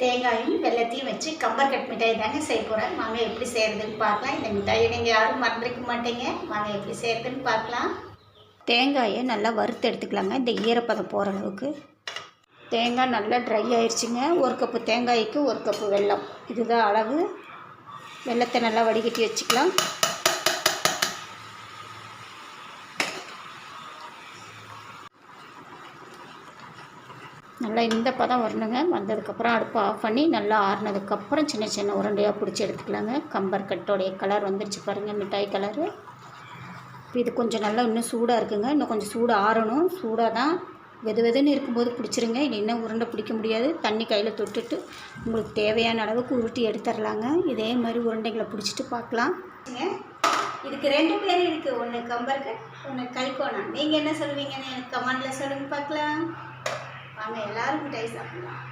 தேங்காயும் வெல்லத்தையும் வச்சு கம்பர்கட் மிட்டாய் தாங்க செய்ய போகிறேன். வாங்க எப்படி செய்கிறதுன்னு பார்க்கலாம். இந்த மிட்டாயை நீங்கள் யாரும் மறந்துருக்க மாட்டீங்க. வாங்க எப்படி செய்கிறதுன்னு பார்க்கலாம். தேங்காயை நல்லா வறுத்து எடுத்துக்கலாங்க. இந்த ஈரப்பதம் போகிற அளவுக்கு. தேங்காய் நல்லா ட்ரை ஆயிடுச்சுங்க. 1 கப்பு தேங்காய்க்கு 1 கப்பு வெல்லம், இதுதான் அளவு. வெல்லத்தை நல்லா வடிகட்டி வச்சுக்கலாம். நல்லா இந்த பதம் வரணுங்க. வந்ததுக்கப்புறம் அடுப்பை ஆஃப் பண்ணி நல்லா ஆறுனதுக்கப்புறம் சின்ன சின்ன உருண்டையாக பிடிச்சி எடுத்துக்கலாங்க. கம்பர்கட்டோடைய கலர் வந்துருச்சு பாருங்கள், மிட்டாய் கலரு. இப்போ இது கொஞ்சம் நல்லா இன்னும் சூடாக இருக்குங்க. இன்னும் கொஞ்சம் சூடு ஆறணும். சூடாக தான் வெது வெதுன்னு இருக்கும்போது பிடிச்சிருங்க. இல்லைன்னா உருண்டை பிடிக்க முடியாது. தண்ணி கையில் தொட்டுட்டு உங்களுக்கு தேவையான அளவுக்கு உருட்டி எடுத்துடலாங்க. இதே மாதிரி உருண்டைகளை பிடிச்சிட்டு பார்க்கலாம். இதுக்கு 2 பேர் இருக்குது. ஒன்று கம்பர்கட், ஒன்று கைக்கோணம். நீங்கள் என்ன சொல்லுவீங்கன்னு எனக்கு கமெண்டில் சொல்லுங்க பார்க்கலாம். வாங்க எல்லாரும் மிட்டாய் சாப்பிடலாம்.